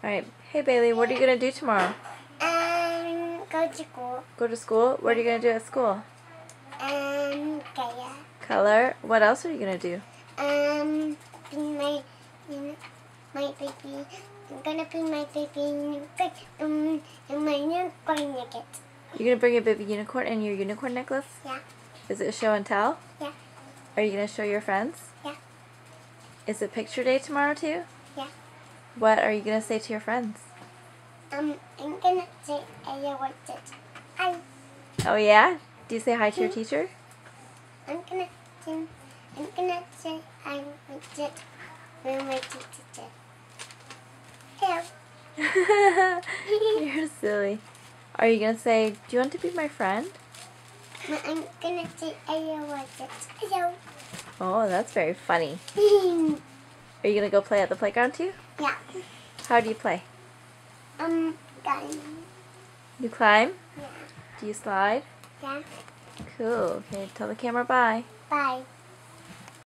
Alright. Hey Bailey, what are you going to do tomorrow? Go to school. Go to school? What are you going to do at school? Color. Color? What else are you going to do? Bring my baby. I'm gonna bring my baby in my unicorn necklace. You're going to bring your baby unicorn and your unicorn necklace? Yeah. Is it a show and tell? Yeah. Are you going to show your friends? Yeah. Is it picture day tomorrow too? Yeah. What are you going to say to your friends? I'm gonna say I want it. Oh yeah? Do you say hi to your teacher? I'm gonna say I want it when my teacher. Hello. You're silly. Are you going to say, do you want to be my friend? I'm gonna say I want it. Hello. Oh, that's very funny. Yeah. Are you going to go play at the playground too? How do you play? Going. You climb? Yeah. Do you slide? Yeah. Cool. Okay, tell the camera bye. Bye.